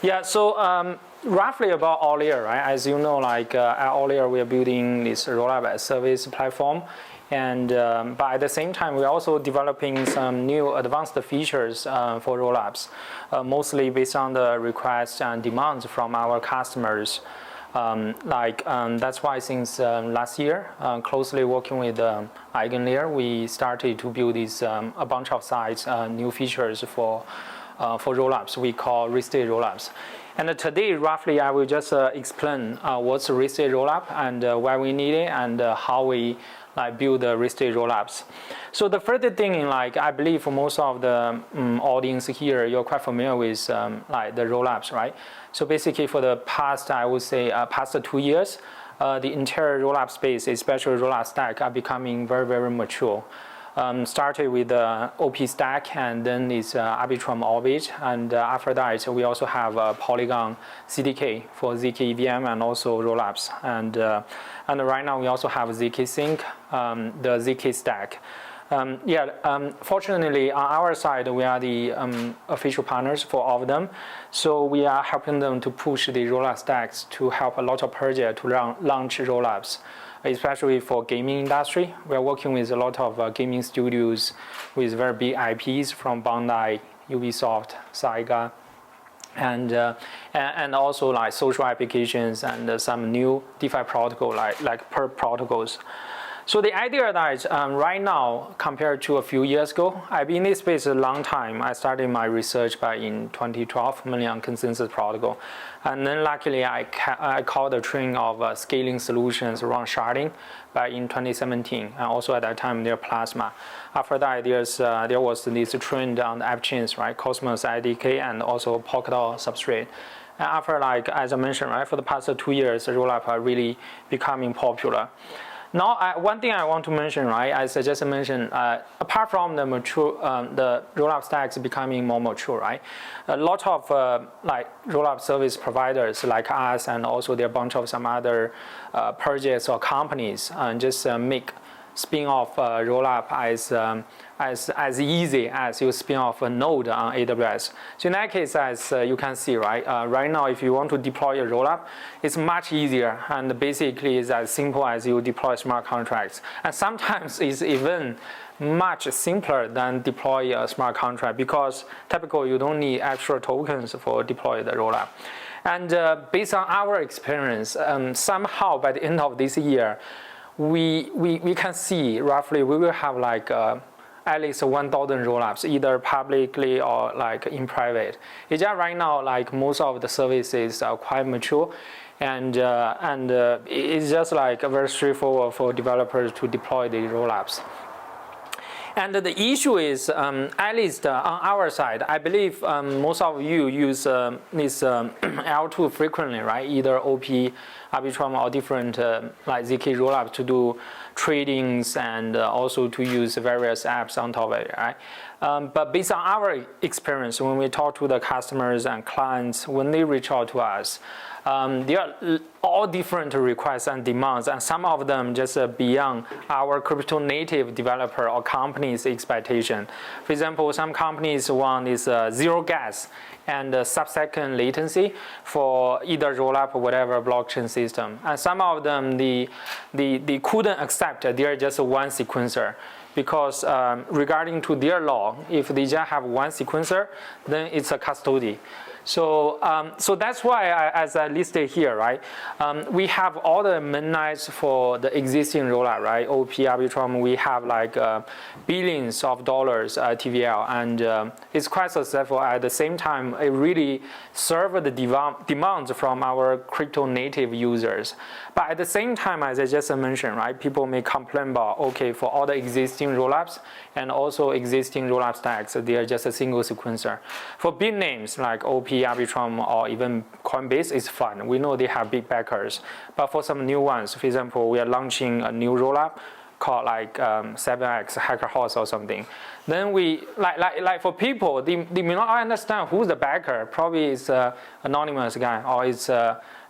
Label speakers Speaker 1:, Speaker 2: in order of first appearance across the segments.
Speaker 1: Yeah, so roughly about all year, right? As you know, like at all year, we are building this rollup as service platform. And but at the same time, we're also developing some new advanced features for rollups, mostly based on the requests and demands from our customers. That's why since last year, closely working with Eigenlayer, we started to build these a bunch of sites, new features for rollups. We call Restaked rollups. And today, roughly, I will just explain what's a Restaked rollup and why we need it and how we build the Restaked rollups. So the first thing, I believe for most of the audience here, you're quite familiar with the rollups, right? So basically, for the past, I would say, past 2 years, the entire rollup space, especially rollup stack, are becoming very, very mature. Started with the OP stack, and then it's Arbitrum Orbit, and after that, we also have Polygon CDK for ZK EVM and also rollups, and right now we also have ZK Sync, the ZK stack. Fortunately, on our side, we are the official partners for all of them. So we are helping them to push the rollup stacks to help a lot of projects to launch rollups, especially for gaming industry. We are working with a lot of gaming studios with very big IPs from Bandai, Ubisoft, Sega, and also like social applications and some new DeFi protocol like perp protocols. So the idea that right now, compared to a few years ago, I've been in this space a long time. I started my research back in 2012, mainly on consensus protocol. And then luckily, I caught the trend of scaling solutions around sharding back in 2017. And also at that time, there Plasma. After that, there was this trend on the app chains, right? Cosmos IDK and also Polkadot substrate. And after, as I mentioned, right, for the past 2 years, rollup are really becoming popular. Now, one thing I want to mention, right, as I just mentioned, apart from the mature, the rollup stacks becoming more mature, right, a lot of rollup service providers like us and also there are a bunch of some other projects or companies just make spin off rollup as easy as you spin off a node on AWS. So in that case, as you can see, right, right now if you want to deploy a rollup, it's much easier and basically it's as simple as you deploy smart contracts. And sometimes it's even much simpler than deploy a smart contract because typically you don't need extra tokens for deploy the rollup. And based on our experience, somehow by the end of this year, we can see roughly we will have at least 1,000 rollups, either publicly or in private. It's just right now most of the services are quite mature, and it's just very straightforward for developers to deploy the rollups. And the issue is, at least on our side, I believe most of you use this L2 frequently, right? Either OP, Arbitrum, or different ZK rollups to do tradings and also to use various apps on top of it, right? But based on our experience, when we talk to the customers and clients, when they reach out to us, there are all different requests and demands, and some of them just beyond our crypto native developer or company's expectation. For example, some companies want is zero gas and sub-second latency for either rollup or whatever blockchain system. And some of them, they couldn't accept they're just one sequencer. Because regarding to their law, if they just have one sequencer, then it's a custody. So that's why, as I listed here, right, we have all the mainnets for the existing rollup, right? OP, Arbitrum, we have billions of dollars TVL, and it's quite successful. At the same time, it really serves the demands from our crypto native users. But at the same time, as I just mentioned, right, people may complain about, okay, for all the existing rollups and also existing rollup stacks, they are just a single sequencer. For big names like OP, Arbitrum, or even Coinbase, it's fun. We know they have big backers. But for some new ones, for example, we are launching a new rollup called 7x Hacker Horse or something. Then we for people, they may not understand who's the backer. Probably it's an anonymous guy or it's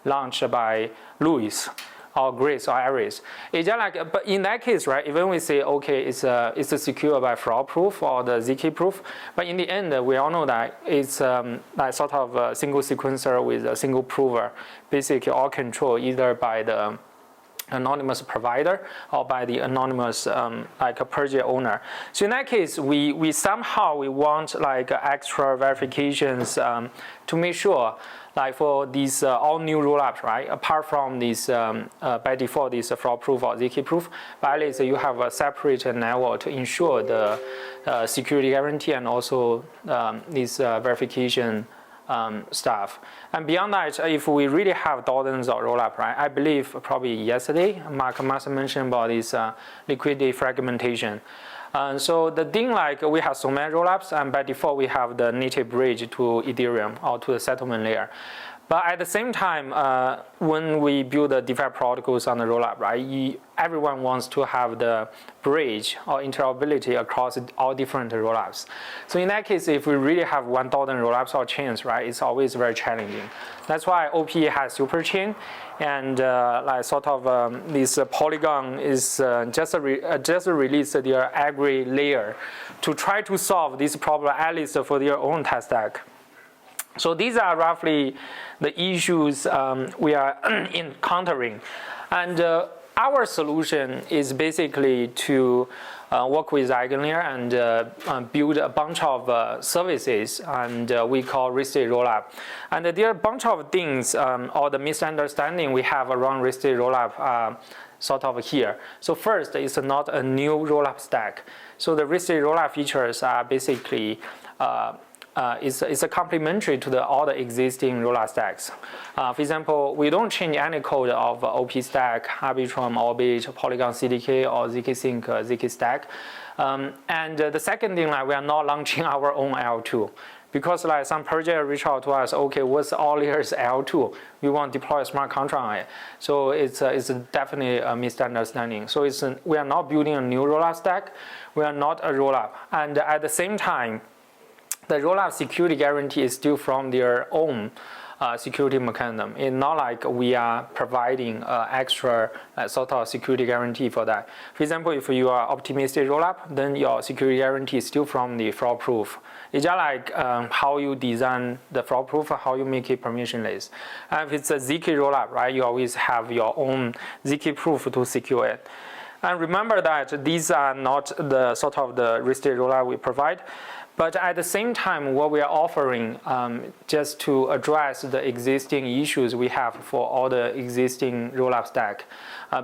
Speaker 1: launched by Louis. or grids or arrays. It's just like, but in that case, right, even we say, okay, it's a secure by fraud proof or the ZK proof, but in the end, we all know that it's like sort of a single sequencer with a single prover, basically all controlled either by the anonymous provider or by the anonymous like a purchase owner. So in that case, we somehow we want like extra verifications to make sure, like for these all new rollups, right? Apart from this by default this fraud proof or ZK proof, but at least you have a separate network to ensure the security guarantee and also this verification stuff. And beyond that, if we really have dozens of rollup, right? I believe probably yesterday, Mark must mention about this liquidity fragmentation. So the thing like we have so many rollups, and by default we have the native bridge to Ethereum or to the settlement layer. But at the same time, when we build the DeFi protocols on the rollup, right, everyone wants to have the bridge or interoperability across all different rollups. So in that case, if we really have 1,000 rollups or chains, right, it's always very challenging. That's why OP has Superchain, and like sort of this Polygon is just released their agri layer to try to solve this problem, at least for their own test stack. So these are roughly the issues we are encountering. And our solution is basically to work with EigenLayer and build a bunch of services, and we call Restaked Rollup. And there are a bunch of things, or the misunderstanding we have around Restaked Rollup sort of here. So first, it's not a new rollup stack. So the Restaked Rollup features are basically is a complementary to all the existing rollup stacks. For example, we don't change any code of OP stack, Arbitrum, Orbit, Polygon CDK, or ZK Sync, ZK stack. And the second thing, like we are not launching our own L2. Because like some project reach out to us, okay, what's all layers L2? We want to deploy a smart contract on it. So it's definitely a misunderstanding. So we are not building a new rollup stack. We are not a rollup. And at the same time, the rollup security guarantee is still from their own security mechanism. It's not like we are providing extra sort of security guarantee for that. For example, if you are optimistic rollup, then your security guarantee is still from the fraud proof. It's just like how you design the fraud proof, how you make it permissionless. And if it's a ZK rollup, right, you always have your own ZK proof to secure it. And remember that these are not the sort of the Restaked rollup we provide. But at the same time, what we are offering just to address the existing issues we have for all the existing rollup stack,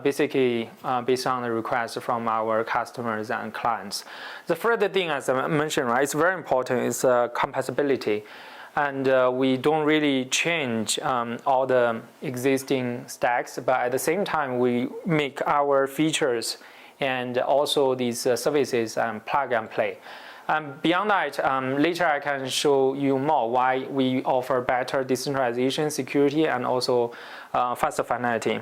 Speaker 1: basically based on the requests from our customers and clients. The further thing, as I mentioned, right, it's very important, is compatibility. And we don't really change all the existing stacks, but at the same time, we make our features and also these services plug and play. Beyond that, later I can show you more why we offer better decentralization, security, and also faster finality.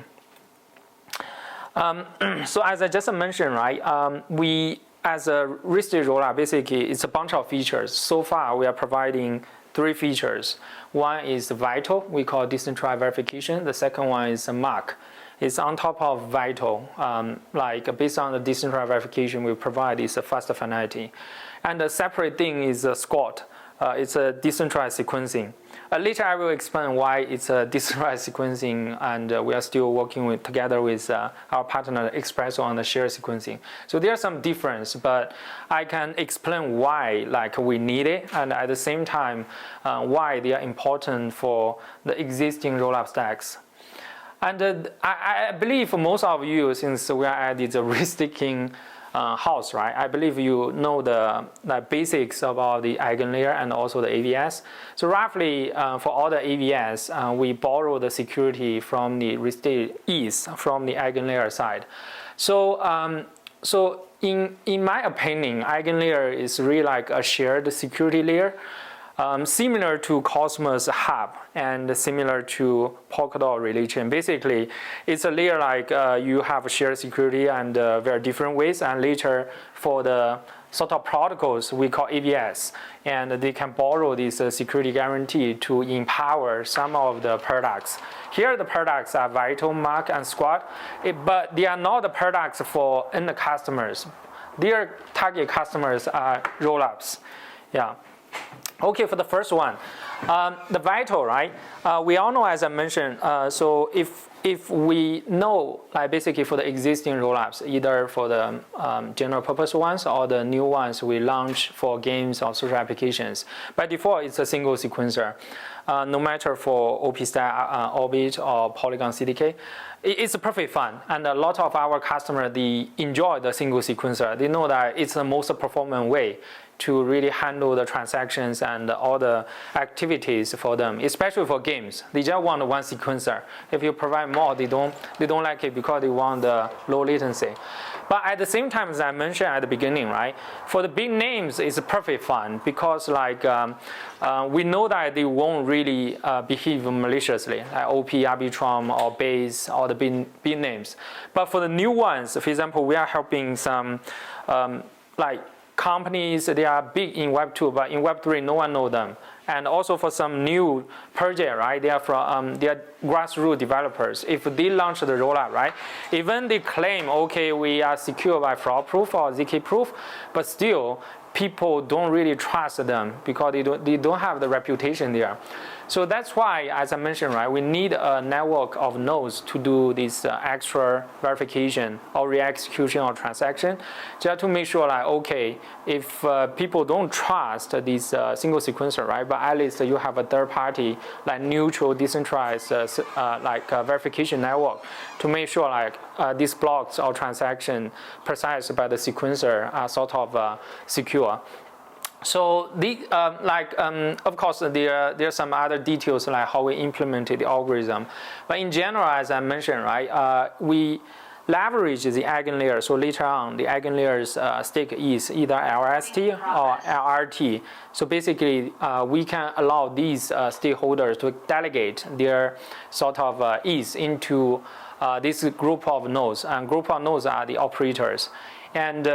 Speaker 1: So as I just mentioned, right, we as a Restaked rollup, basically it's a bunch of features. So far, we are providing 3 features. One is Vital, we call decentralized verification. The second one is Mark. It's on top of Vital, like based on the decentralized verification we provide is a faster finality. And the separate thing is a Squad. It's a decentralized sequencing. Later I will explain why it's a decentralized sequencing, and we are still working together with our partner Espresso on the shared sequencing. So there's some difference, but I can explain why like we need it, and at the same time why they are important for the existing rollup stacks. And I believe most of you, since we are at the risk-taking house, right? I believe you know the basics about the EigenLayer and also the AVS. So roughly for all the AVS, we borrow the security from the Restaked East from the EigenLayer side. So so in my opinion, EigenLayer is really like a shared security layer. Similar to Cosmos Hub and similar to Polkadot Relay Chain. Basically, it's a layer like you have shared security and very different ways. And later, for the sort of protocols we call AVS, and they can borrow this security guarantee to empower some of the products. Here the products are Vital, Mark, and Squad, but they are not the products for end customers. Their target customers are Rollups. Yeah. Okay, for the first one, the Vital, right? We all know, as I mentioned, so if we know, like basically for the existing rollups, either for the general purpose ones or the new ones we launch for games or social applications, by default it's a single sequencer. No matter for OP-Stack, Orbit, or Polygon CDK, it's perfectly fun. And a lot of our customers, they enjoy the single sequencer. They know that it's the most performant way to really handle the transactions and all the activities for them, especially for games. They just want one sequencer. If you provide more, they don't like it because they want the low latency. But at the same time, as I mentioned at the beginning, right, for the big names, it's perfect fun because like we know that they won't really behave maliciously, like OP, Arbitrum, or Base, or the big names. But for the new ones, for example, we are helping some like companies, they are big in Web 2, but in Web 3, no one knows them. And also for some new project, right? They are from they are grassroots developers. If they launch the rollup, right? Even they claim, okay, we are secure by fraud proof or ZK proof, but still people don't really trust them because they don't have the reputation there. So that's why, as I mentioned, right, we need a network of nodes to do this extra verification or re-execution or transaction, just to make sure, like, okay, if people don't trust this single sequencer, right, but at least you have a third party, like neutral, decentralized, verification network to make sure, like, these blocks or transaction processed by the sequencer are sort of secure. So of course, there are some other details like how we implemented the algorithm. But in general, as I mentioned, right, we leverage the eigenlayer. So later on, the eigenlayer's stake is either LST or LRT. So basically, we can allow these stakeholders to delegate their sort of ETH into this group of nodes. And group of nodes are the operators. And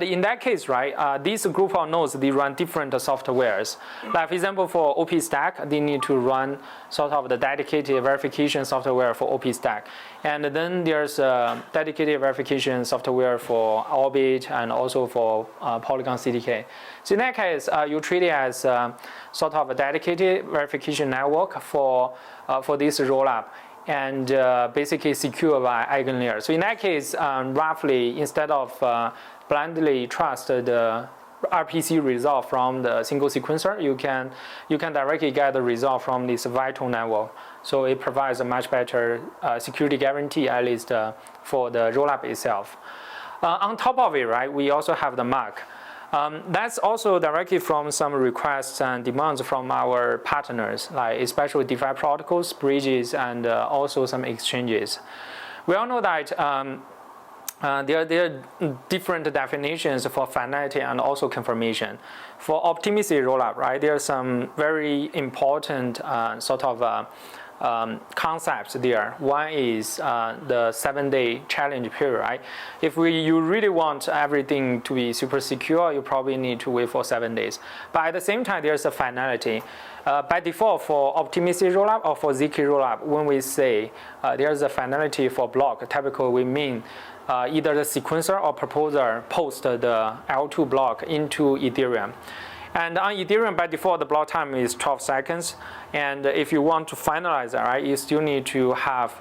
Speaker 1: in that case, right, these group of nodes, they run different softwares. Like, for example, for OP-Stack, they need to run sort of the dedicated verification software for OP-Stack. And then there's dedicated verification software for Orbit and also for Polygon CDK. So in that case, you treat it as sort of a dedicated verification network for this rollup, and basically secure by eigenlayer. So in that case, roughly, instead of blindly trust the RPC result from the single sequencer, you can directly get the result from this Vital network. So it provides a much better security guarantee, at least for the rollup itself. On top of it, right, we also have the Mark. That's also directly from some requests and demands from our partners, like especially DeFi protocols, bridges, and also some exchanges. We all know that there are different definitions for finality and also confirmation. For optimistic rollup, right, there are some very important sort of concepts there. One is the 7-day challenge period, right? If you really want everything to be super secure, you probably need to wait for 7 days. But at the same time, there's a finality. By default, for optimistic rollup or for ZK rollup, when we say there's a finality for block, typically we mean either the sequencer or proposer post the L2 block into Ethereum. And on Ethereum, by default, the block time is 12 seconds. And if you want to finalize it, right, you still need to have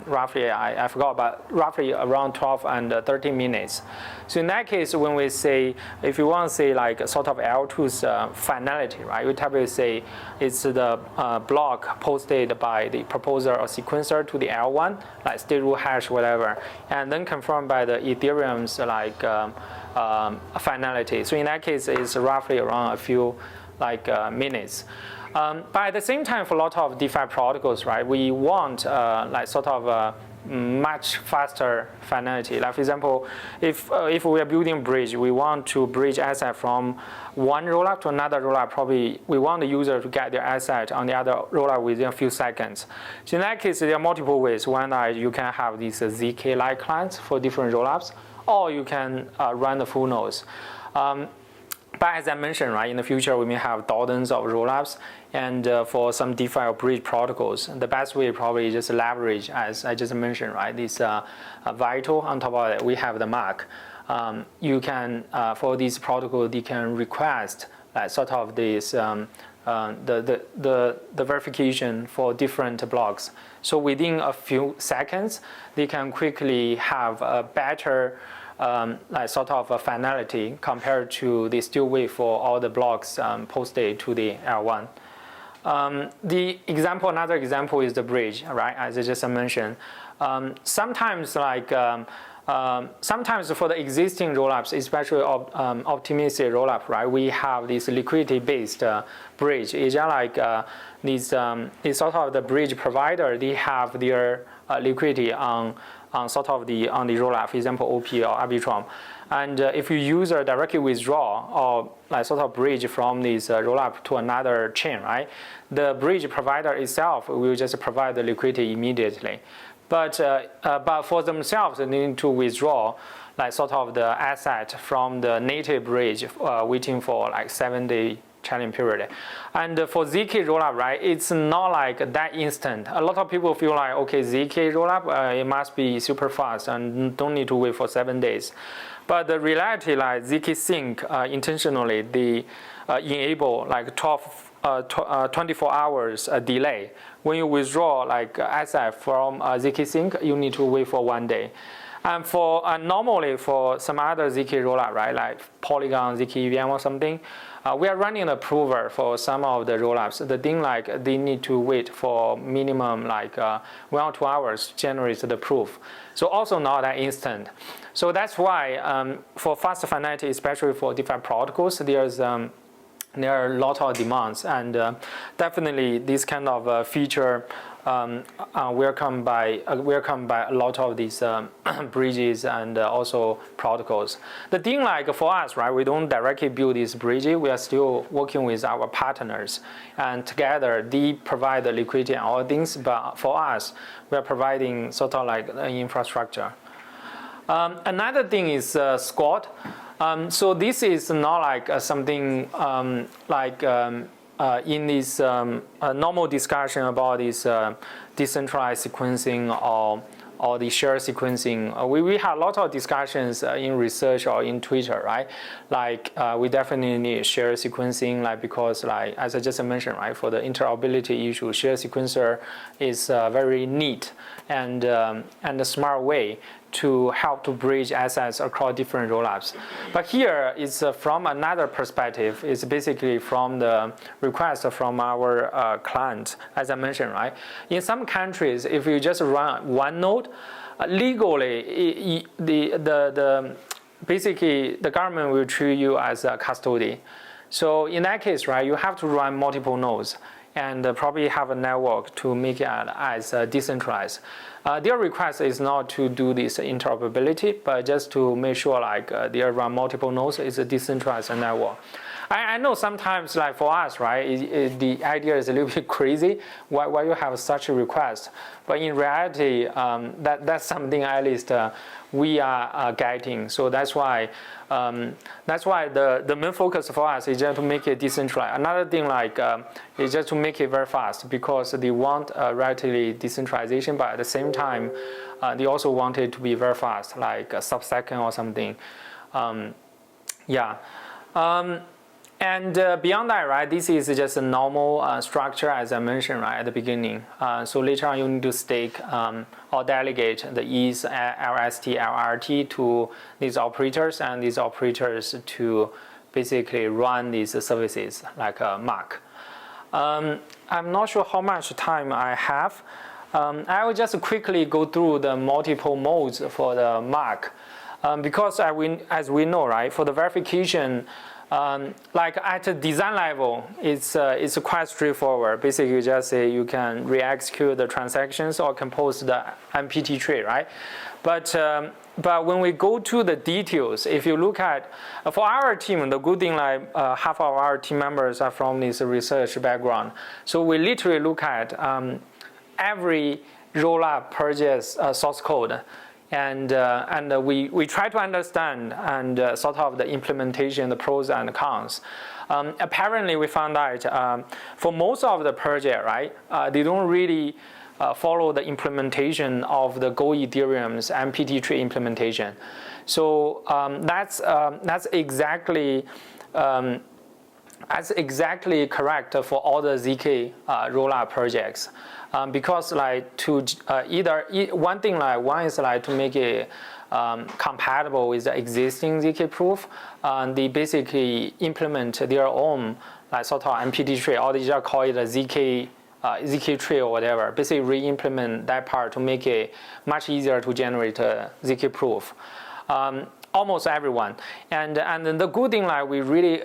Speaker 1: roughly, I forgot, but roughly around 12 and 13 minutes. So in that case, when we say, if you want to say like sort of L2's finality, right, we typically say it's the block posted by the proposer or sequencer to the L1, like state root hash, whatever, and then confirmed by the Ethereum's like finality. So in that case, it's roughly around a few minutes. But at the same time, for a lot of DeFi protocols, right, we want like sort of much faster finality. Like for example, if we are building a bridge, we want to bridge asset from one rollup to another rollup. Probably we want the user to get their asset on the other rollup within a few seconds. So in that case, there are multiple ways. One, you can have these ZK-like clients for different rollups, or you can run the full nodes. But as I mentioned, right, in the future we may have thousands of rollups, and for some DeFi or bridge protocols, the best way probably is just leverage, as I just mentioned, right, this Vital. On top of it, we have the MAC. You can for these protocols, they can request sort of this the verification for different blocks. So within a few seconds, they can quickly have a better sort of a finality compared to they still wait for all the blocks posted to the L1. Another example is the bridge, right? As I just mentioned, sometimes sometimes for the existing rollups, especially optimistic rollup, right? We have this liquidity-based bridge. It's just like these sort of the bridge provider. They have their liquidity on sort of on the rollup, for example, OP or Arbitrum. And if you use a directly withdraw or sort of bridge from this rollup to another chain, right? The bridge provider itself will just provide the liquidity immediately. But for themselves, they need to withdraw sort of the asset from the native bridge, waiting for 7-day challenge period. And for ZK rollup, right, it's not like that instant. A lot of people feel like, okay, ZK rollup, it must be super fast and don't need to wait for 7 days. But the reality, ZK Sync intentionally, they enable 24 hours delay. When you withdraw asset from ZK Sync, you need to wait for 1 day. And for normally for some other ZK rollup, right, like Polygon, ZK EVM or something, we are running a prover for some of the rollups. The thing they need to wait for minimum 1 or 2 hours to generate the proof. So also not that instant. So that's why for fast finality, especially for DeFi protocols, there are a lot of demands, and definitely this kind of feature welcome by a lot of these bridges and also protocols. The thing for us, right, we don't directly build these bridges. We are still working with our partners, and together they provide the liquidity and all things. But for us, we are providing sort of an infrastructure. Another thing is Squad. So this is not something in this normal discussion about this decentralized sequencing or the share sequencing. We have a lot of discussions in research or in Twitter, right? We definitely need share sequencing, because as I just mentioned, right, for the interoperability issue, share sequencer is a very neat and a smart way to help to bridge assets across different rollups. But here it's from another perspective. It's basically from the request from our client, as I mentioned, right? In some countries, if you just run one node, legally, basically the government will treat you as a custody. So in that case, right, you have to run multiple nodes and probably have a network to make it as decentralized. Their request is not to do this interoperability, but just to make sure they run multiple nodes. It's a decentralized network. I know sometimes for us, right, the idea is a little bit crazy. Why you have such a request? But in reality, that's something at least we are getting. So that's why the main focus for us is just to make it decentralized. Another thing is just to make it very fast, because they want relatively decentralization, but at the same time, they also want it to be very fast, like a sub-second or something. And beyond that, right, this is just a normal structure, as I mentioned right at the beginning. So later on, you need to stake or delegate the ETH, LST, LRT to these operators, and these operators to basically run these services like a MAC. I'm not sure how much time I have. I will just quickly go through the multiple modes for the MAC. Because as we know, right, for the verification, at the design level, it's quite straightforward. Basically, you just say you can re-execute the transactions or compose the MPT tree, right? But when we go to the details, if you look at, for our team, the good thing half of our team members are from this research background. So we literally look at every rollup purchase source code. and we try to understand and sort of the implementation, the pros and cons. Apparently, we found out for most of the project, right, they don't really follow the implementation of the Go Ethereum's MPT tree implementation. So that's exactly correct for all the ZK rollup projects, because like to one thing, like one is like to make it compatible with the existing ZK proof. They basically implement their own like sort of MPT tree, or they just call it a ZK tree or whatever. Basically re-implement that part to make it much easier to generate a ZK proof. Almost everyone, and the good thing, like we really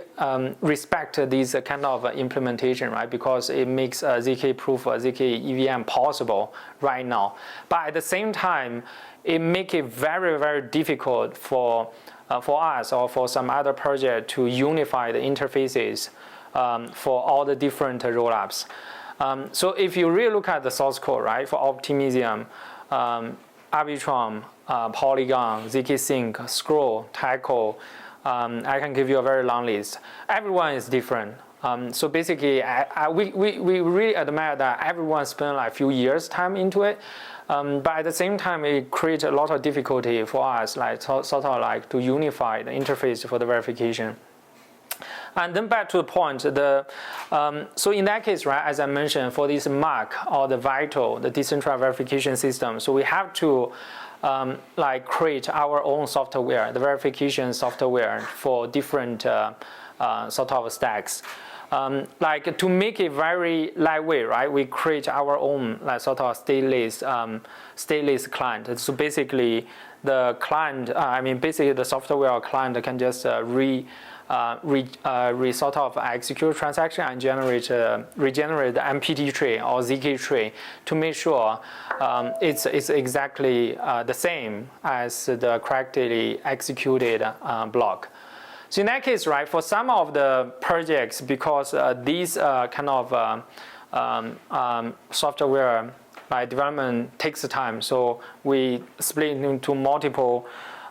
Speaker 1: respect this kind of implementation, right? Because it makes ZK proof, ZK EVM possible right now. But at the same time, it makes it very, very difficult for us or for some other project to unify the interfaces for all the different rollups. So if you really look at the source code, right, for Optimism, Arbitrum, Polygon, ZK Sync, Scroll, Tackle, I can give you a very long list. Everyone is different. So basically, we really admire that everyone spent like a few years time into it. But at the same time, it creates a lot of difficulty for us, like sort of like to unify the interface for the verification. And then back to the point, so in that case, right, as I mentioned, for this MAC or the Vital, the decentralized verification system, so we have to like create our own software, the verification software for different sort of stacks. Like to make it very lightweight, right? We create our own like sort of stateless client. So basically, the client, basically the software client can just sort of execute transaction and regenerate the MPT tree or ZK tree to make sure it's exactly the same as the correctly executed block. So in that case, right, for some of the projects, because these kind of software development takes time, so we split into multiple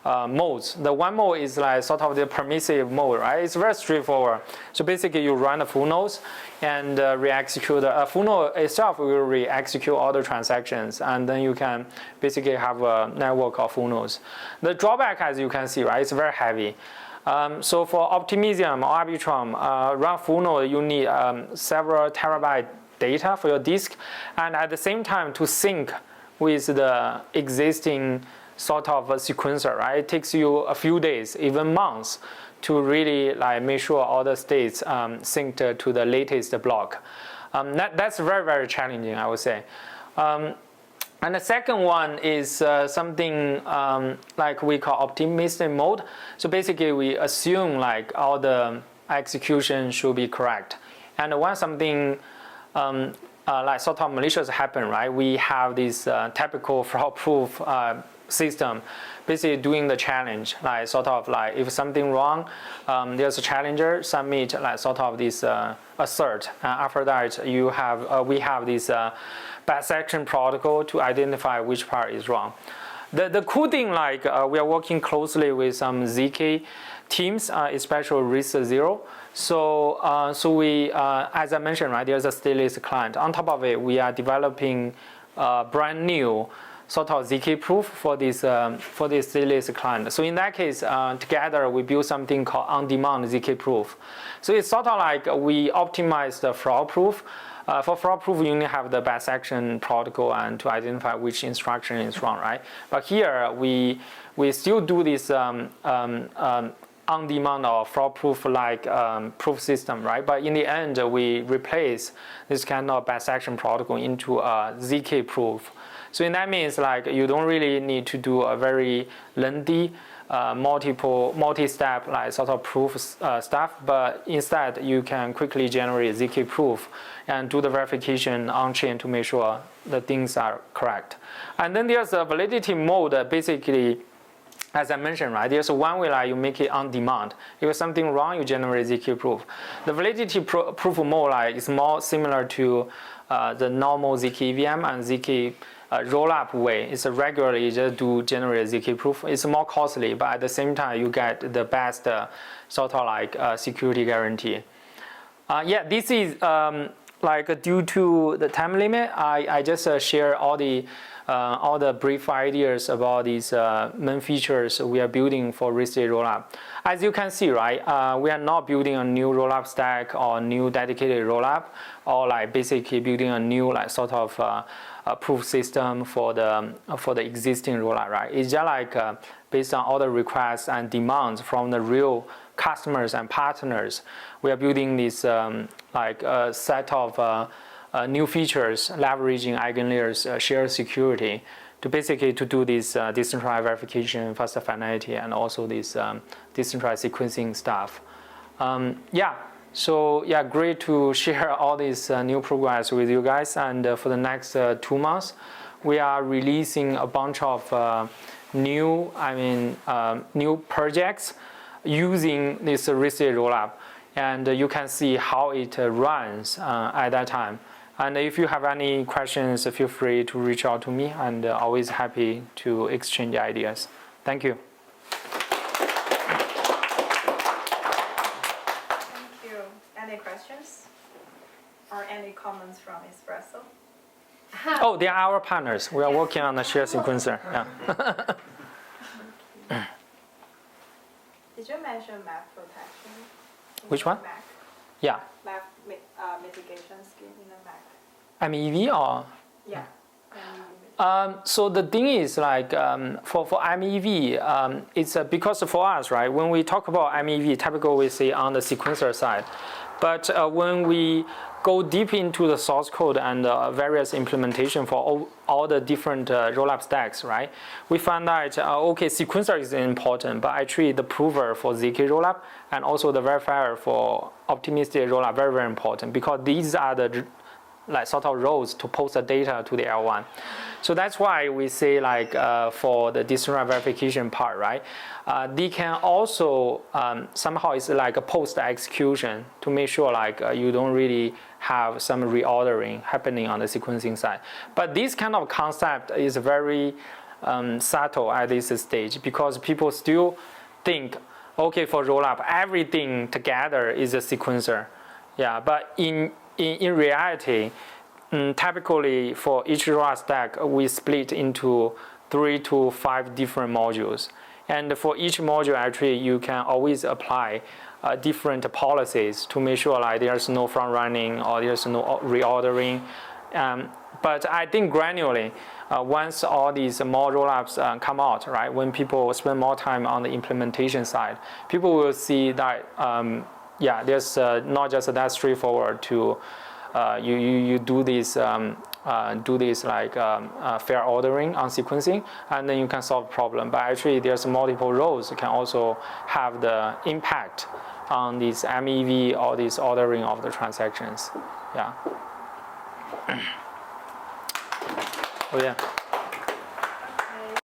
Speaker 1: modes. The one mode is like sort of the permissive mode, right? It's very straightforward. So basically, you run the full nodes and re-execute. Full node itself will re-execute all the transactions, and then you can basically have a network of full nodes. The drawback, as you can see, right, it's very heavy. So for Optimism or Arbitrum, run full node, you need several terabyte data for your disk, and at the same time to sync with the existing sort of a sequencer, right? It takes you a few days, even months, to really like make sure all the states synced to the latest block. That's very, very challenging, I would say. And the second one is something like we call optimistic mode. So basically, we assume like all the execution should be correct. And when something like sort of malicious happen, right? We have this typical fraud-proof system basically doing the challenge, like sort of like if something wrong, there's a challenger submit like sort of this assert. After that, you have we have this bisection protocol to identify which part is wrong. The cool thing, like we are working closely with some ZK teams, especially RISC-0. So we, as I mentioned, right, there's a stateless client. On top of it, we are developing brand new sort of ZK proof for this stateless client. So in that case, together we build something called on-demand ZK proof. So it's sort of like we optimize the fraud proof. For fraud proof, you only have the bisection protocol and to identify which instruction is wrong, right? But here we still do this on-demand or fraud-proof like proof system, right? But in the end, we replace this kind of bisection protocol into a ZK proof. So in that means like you don't really need to do a very lengthy multi-step like sort of proof stuff, but instead you can quickly generate ZK proof and do the verification on chain to make sure the things are correct. And then there's a validity mode. Basically, as I mentioned, right, there's one way like you make it on demand. If something wrong, you generate ZK proof. The validity proof mode like is more similar to the normal ZK EVM and ZK rollup way. It's regularly just do generate ZK proof. It's more costly, but at the same time you get the best sort of like security guarantee. Yeah, this is like due to the time limit, I just share all the brief ideas about these main features we are building for Restaked rollup. As you can see, right, we are not building a new rollup stack or new dedicated rollup, or like basically building a new like sort of proof system for the existing rollup, right? It's just like based on all the requests and demands from the real customers and partners, we are building this like a set of new features leveraging EigenLayer's shared security to basically to do this decentralized verification, faster finality, and also this decentralized sequencing stuff. Yeah, so yeah, great to share all this new progress with you guys. And for the next 2 months, we are releasing a bunch of new projects using this Restaked rollup, and you can see how it runs at that time. And if you have any questions, feel free to reach out to me, and always happy to exchange ideas. Thank you.
Speaker 2: Thank you. Any questions or any comments from Espresso?
Speaker 1: Oh, they are our partners. We are working on the shared sequencer. Yeah.
Speaker 2: Did you mention MAC protection?
Speaker 1: Which one?
Speaker 2: MAC?
Speaker 1: Yeah.
Speaker 2: MAC mitigation scheme in the MAC.
Speaker 1: MEV or?
Speaker 2: Yeah.
Speaker 1: So the thing is like for MEV, it's because for us, right, when we talk about MEV, typically we say on the sequencer side. But when we go deep into the source code and various implementation for all the different rollup stacks, right, we find that, okay, sequencer is important, but actually the prover for ZK rollup and also the verifier for optimistic rollup very, very important, because these are the like sort of roles to post the data to the L1. So that's why we say like for the decentralized verification part, right? They can also somehow it's like a post execution to make sure like you don't really have some reordering happening on the sequencing side. But this kind of concept is very subtle at this stage, because people still think, okay, for rollup everything together is a sequencer. Yeah, but in reality, typically for each rollup stack, we split into 3 to 5 different modules. And for each module, actually, you can always apply different policies to make sure like there's no front running or there's no reordering. But I think gradually, once all these more rollups come out, right, when people spend more time on the implementation side, people will see that yeah, there's not just that straightforward to you do this like fair ordering on sequencing, and then you can solve the problem. But actually, there's multiple roles that can also have the impact on this MEV or this ordering of the transactions. Yeah. Oh yeah.